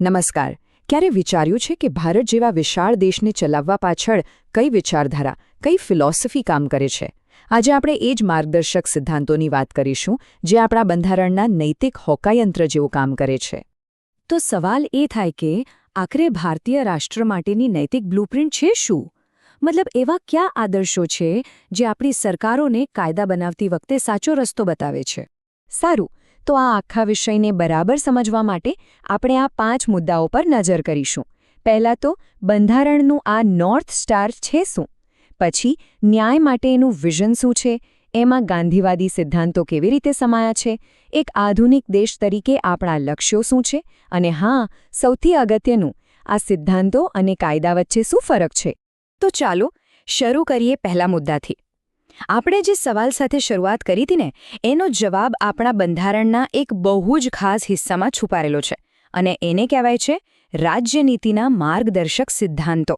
નમસ્કાર. ક્યારે વિચાર્યું છે કે ભારત જેવા વિશાળ દેશને ચલાવવા પાછળ કઈ વિચારધારા, કઈ ફિલોસોફી કામ કરે છે? આજે આપણે એ જ માર્ગદર્શક સિદ્ધાંતોની વાત કરીશું જે આપણા બંધારણના નૈતિક હોકાયંત્ર જેવું કામ કરે છે. તો સવાલ એ થાય કે આખરે ભારતીય રાષ્ટ્ર માટેની નૈતિક બ્લુપ્રિન્ટ છે શું? મતલબ એવા કયા આદર્શો છે જે આપણી સરકારોને કાયદા બનાવતી વખતે સાચો રસ્તો બતાવે છે? સારું, તો આ આખા વિષયને બરાબર સમજવા માટે આપણે આ 5 મુદ્દાઓ પર નજર કરીશું. પહેલાં તો બંધારણનું આ નોર્થ સ્ટાર છે શું? પછી ન્યાય માટેનું વિઝન શું છે? એમાં ગાંધીવાદી સિદ્ધાંતો કેવી રીતે સમાયા છે? એક આધુનિક દેશ તરીકે આપણા લક્ષ્યો શું છે? અને હા, સૌથી અગત્યનું, આ સિદ્ધાંતો અને કાયદા વચ્ચે શું ફરક છે? તો ચાલો શરૂ કરીએ પહેલા મુદ્દાથી. આપણે જે સવાલ સાથે શરૂઆત કરી હતી ને, એનો જવાબ આપણા બંધારણના એક બહુ જ ખાસ હિસ્સામાં છુપાયેલો છે, અને એને કહેવાય છે રાજ્યનીતિના માર્ગદર્શક સિદ્ધાંતો.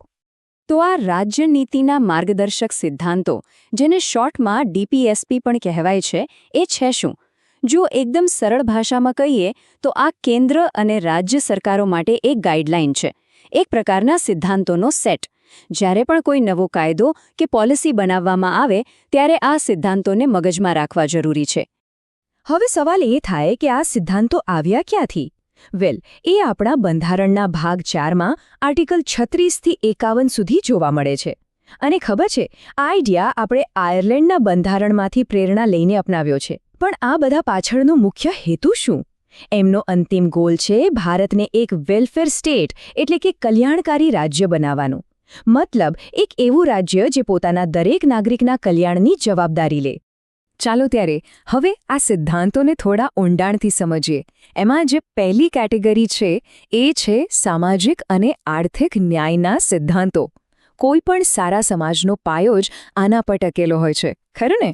તો આ રાજ્યનીતિના માર્ગદર્શક સિદ્ધાંતો, જેને શોર્ટમાં DPSP પણ કહેવાય છે, એ છે શું? જો એકદમ સરળ ભાષામાં કહીએ તો આ કેન્દ્ર અને રાજ્ય સરકારો માટે એક ગાઈડલાઈન છે, એક પ્રકારના સિદ્ધાંતોનો સેટ. જ્યારે પણ કોઈ નવો કાયદો કે પોલિસી બનાવવામાં આવે ત્યારે આ સિદ્ધાંતોને મગજમાં રાખવા જરૂરી છે. હવે સવાલ એ થાય કે આ સિદ્ધાંતો આવ્યા ક્યાંથી? વેલ, એ આપણા બંધારણના ભાગ 4માં આર્ટિકલ 36થી 51 સુધી જોવા મળે છે. અને ખબર છે, આ આઈડિયા આપણે આયર્લેન્ડના બંધારણમાંથી પ્રેરણા લઈને અપનાવ્યો છે. પણ આ બધા પાછળનો મુખ્ય હેતુ શું? એમનો અંતિમ ગોલ છે ભારતને એક વેલફેર સ્ટેટ એટલે કે કલ્યાણકારી રાજ્ય બનાવવાનું. મતલબ એક એવું રાજ્ય જે પોતાના દરેક નાગરિકના કલ્યાણની જવાબદારી લે. ચાલો ત્યારે હવે આ સિદ્ધાંતોને થોડા ઊંડાણથી સમજીએ. એમાં જે પહેલી કેટેગરી છે એ છે સામાજિક અને આર્થિક ન્યાયના સિદ્ધાંતો. કોઈ પણ સારા સમાજનો પાયો જ આના પર ટકેલો હોય છે, ખરું ને?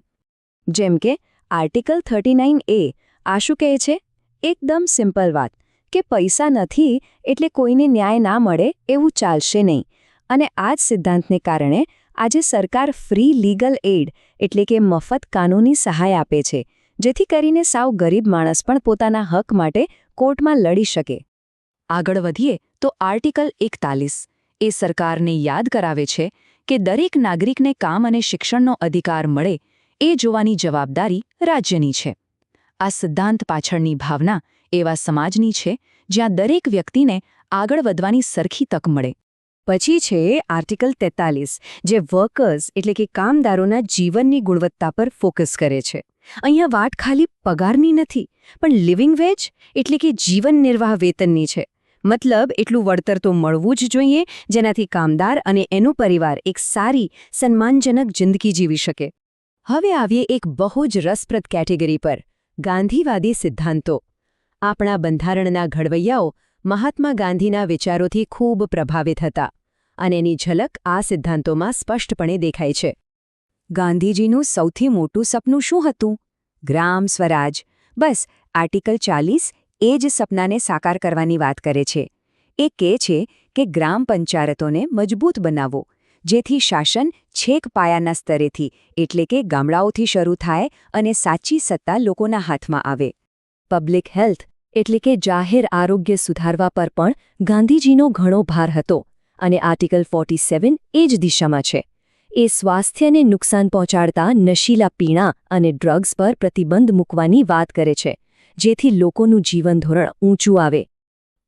જેમ કે આર્ટિકલ 39A આ શું કહે છે? એકદમ સિમ્પલ વાત કે પૈસા નથી એટલે કોઈને ન્યાય ના મળે એવું ચાલશે નહીં. અને આ જ સિદ્ધાંતને કારણે આજે સરકાર ફ્રી લીગલ એડ એટલે કે મફત કાનૂની સહાય આપે છે, જેથી કરીને સાવ ગરીબ માણસ પણ પોતાના હક માટે કોર્ટમાં લડી શકે. આગળ વધીએ તો આર્ટિકલ 41 એ સરકારને યાદ કરાવે છે કે દરેક નાગરિકને કામ અને શિક્ષણનો અધિકાર મળે એ જોવાની જવાબદારી રાજ્યની છે. આ સિદ્ધાંત પાછળની ભાવના એવા સમાજની છે જ્યાં દરેક વ્યક્તિને આગળ વધવાની સરખી તક મળે. પછી છે આર્ટિકલ 43 જે વર્કર્સ એટલે કે કામદારોના જીવનની ગુણવત્તા પર ફોકસ કરે છે. અહીંયા વાત ખાલી પગારની નથી, પણ લિવિંગ વેજ એટલે કે જીવન નિર્વાહ વેતનની છે. મતલબ એટલું વળતર તો મળવું જ જોઈએ જેનાથી કામદાર અને એનો પરિવાર એક સારી, સન્માનજનક જિંદગી જીવી શકે. હવે આવીએ એક બહુ જ રસપ્રદ કેટેગરી પર, ગાંધીવાદી સિદ્ધાંતો. આપણા બંધારણના ઘડવૈયાઓ મહાત્મા ગાંધીના વિચારોથી ખૂબ પ્રભાવિત હતા, અને એની ઝલક આ સિદ્ધાંતોમાં સ્પષ્ટપણે દેખાય છે. ગાંધીજીનું સૌથી મોટું સપનું શું હતું? ગ્રામ સ્વરાજ. બસ આર્ટિકલ 40 એ જ સપનાને સાકાર કરવાની વાત કરે છે. એ કહે છે કે ગ્રામ પંચાયતોને મજબૂત બનાવો, જેથી શાસન છેક પાયાના સ્તરેથી એટલે કે ગામડાઓથી શરૂ થાય અને સાચી સત્તા લોકોના હાથમાં આવે. પબ્લિક હેલ્થ એટલે કે જાહેર આરોગ્ય સુધારવા પર પણ ગાંધીજીનો ઘણો ભાર હતો, અને આર્ટિકલ 47 એ જ દિશામાં છે. એ સ્વાસ્થ્યને નુકસાન પહોંચાડતા નશીલા પીણા અને ડ્રગ્સ પર પ્રતિબંધ મૂકવાની વાત કરે છે, જેથી લોકોનું જીવન ધોરણ ઊંચું આવે.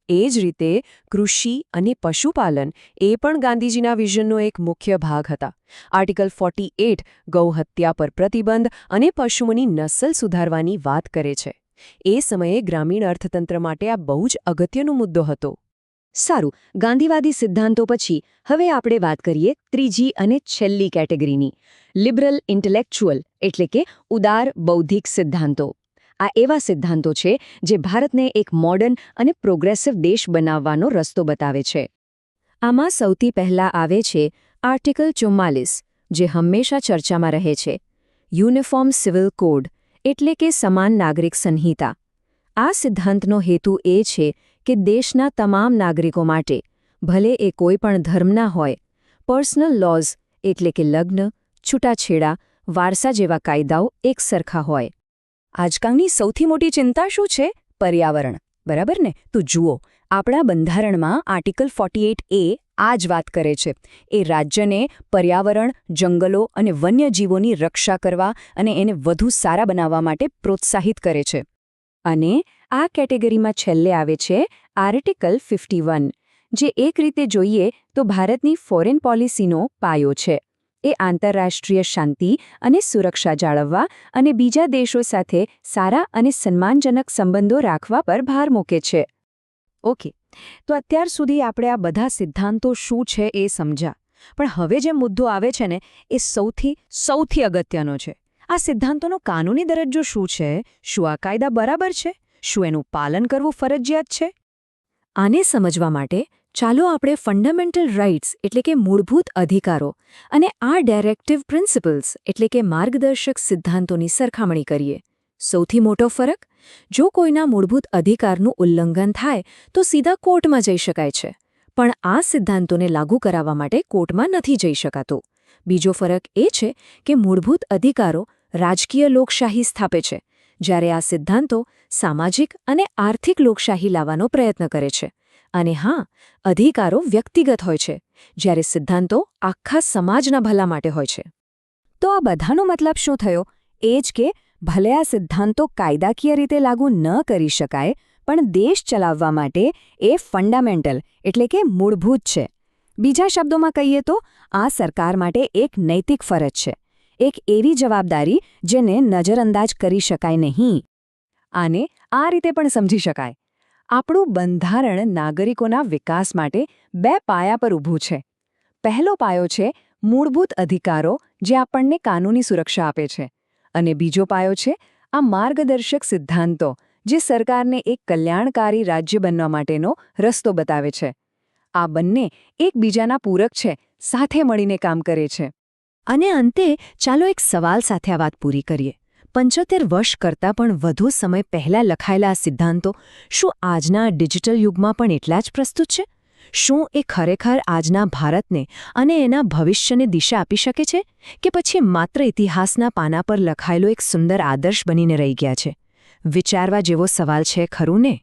એ જ રીતે કૃષિ અને પશુપાલન એ પણ ગાંધીજીના વિઝનનો એક મુખ્ય ભાગ હતા. આર્ટિકલ 48 ગૌહત્યા પર પ્રતિબંધ અને પશુઓની નસલ સુધારવાની વાત કરે છે. એ સમયે ગ્રામીણ અર્થતંત્ર માટે આ બહુ જ અગત્યનો મુદ્દો હતો. સારું, ગાંધીવાદી સિદ્ધાંતો પછી હવે આપણે વાત કરીએ ત્રીજી અને છેલ્લી કેટેગરીની, લિબરલ ઇન્ટેલેક્ચ્યુઅલ એટલે કે ઉદાર બૌદ્ધિક સિદ્ધાંતો. આ એવા સિદ્ધાંતો છે જે ભારતને એક મોડર્ન અને પ્રોગ્રેસિવ દેશ બનાવવાનો રસ્તો બતાવે છે. આમાં સૌથી પહેલા આવે છે આર્ટિકલ 44 જે હંમેશા ચર્ચામાં રહે છે, યુનિફોર્મ સિવિલ કોડ એટલે કે સમાન નાગરિક સંહિતા. આ સિદ્ધાંતનો હેતુ એ છે કે દેશના તમામ નાગરિકો માટે, ભલે એ કોઈ પણ ધર્મના હોય, પર્સનલ લૉઝ એટલે કે લગ્ન, છૂટાછેડા, વારસા જેવા કાયદાઓ એક સરખા હોય. આજકાલની સૌથી મોટી ચિંતા શું છે? પર્યાવરણ, બરાબર ને? તો જુઓ, આપણા બંધારણમાં આર્ટિકલ 48A આ જ વાત કરે છે. એ રાજ્યને પર્યાવરણ, જંગલો અને વન્યજીવોની રક્ષા કરવા અને એને વધુ સારા બનાવવા માટે પ્રોત્સાહિત કરે છે. અને આ કેટેગરીમાં છેલ્લે આવે છે આર્ટિકલ 51, જે એક રીતે જોઈએ તો ભારતની ફોરેન પોલિસીનો પાયો છે. એ આંતરરાષ્ટ્રીય શાંતિ અને સુરક્ષા જાળવવા અને બીજા દેશો સાથે સારા અને સન્માનજનક સંબંધો રાખવા પર ભાર મૂકે છે. ઓકે, તો અત્યાર સુધી આપણે આ બધા સિદ્ધાંતો શું છે એ સમજ્યા. પણ હવે જે મુદ્દો આવે છે ને એ સૌથી અગત્યનો છે. આ સિદ્ધાંતોનો કાનૂની દરજ્જો શું છે? શું આ કાયદા બરાબર છે? શું એનું પાલન કરવું ફરજિયાત છે? આને સમજવા માટે ચાલો આપણે ફંડામેન્ટલ રાઇટ્સ એટલે કે મૂળભૂત અધિકારો અને આ ડાયરેક્ટિવ પ્રિન્સિપલ્સ એટલે કે માર્ગદર્શક સિદ્ધાંતોની સરખામણી કરીએ. સૌથી મોટો ફરક? જો કોઈના મૂળભૂત અધિકારનું ઉલ્લંઘન થાય તો સીધા કોર્ટમાં જઈ શકાય છે, પણ આ સિદ્ધાંતોને લાગુ કરાવવા માટે કોર્ટમાં નથી જઈ શકાતું. બીજો ફરક એ છે કે મૂળભૂત અધિકારો રાજકીય લોકશાહી સ્થાપે છે, જ્યારે આ સિદ્ધાંતો સામાજિક અને આર્થિક લોકશાહી લાવવાનો પ્રયત્ન કરે છે. અને હા, અધિકારો વ્યક્તિગત હોય છે, જ્યારે સિદ્ધાંતો આખા સમાજના ભલા માટે હોય છે. તો આ બધાનો મતલબ શું થયો? એ જ કે ભલે આ સિદ્ધાંતો કાયદાકીય રીતે લાગુ ન કરી શકાય, પણ દેશ ચલાવવા માટે એ ફંડામેન્ટલ એટલે કે મૂળભૂત છે. બીજા શબ્દોમાં કહીએ તો આ સરકાર માટે એક નૈતિક ફરજ છે, એક એવી જવાબદારી જેને નજરઅંદાજ કરી શકાય નહીં. આને આ રીતે પણ સમજી શકાય. આપણું બંધારણ નાગરિકોના વિકાસ માટે 2 પાયા પર ઊભું છે. પહેલો પાયો છે મૂળભૂત અધિકારો, જે આપણને કાનૂની સુરક્ષા આપે છે. અને બીજો પાયો છે આ માર્ગદર્શક સિદ્ધાંતો, જે સરકારને એક કલ્યાણકારી રાજ્ય બનવા માટેનો રસ્તો બતાવે છે. આ બંને એકબીજાના પૂરક છે, સાથે મળીને કામ કરે છે. અને અંતે ચાલો એક સવાલ સાથે આ વાત પૂરી કરીએ. 75 વર્ષ કરતાં પણ વધુ સમય પહેલાં લખાયેલા આ સિદ્ધાંતો શું આજના ડિજિટલ યુગમાં પણ એટલા જ પ્રસ્તુત છે? શું એ ખરેખર આજના ભારતને અને એના ભવિષ્યને દિશા આપી શકે છે, કે પછી માત્ર ઇતિહાસના પાના પર લખાયેલો એક સુંદર આદર્શ બનીને રહી ગયા છે? વિચારવા જેવો સવાલ છે, ખરું ને?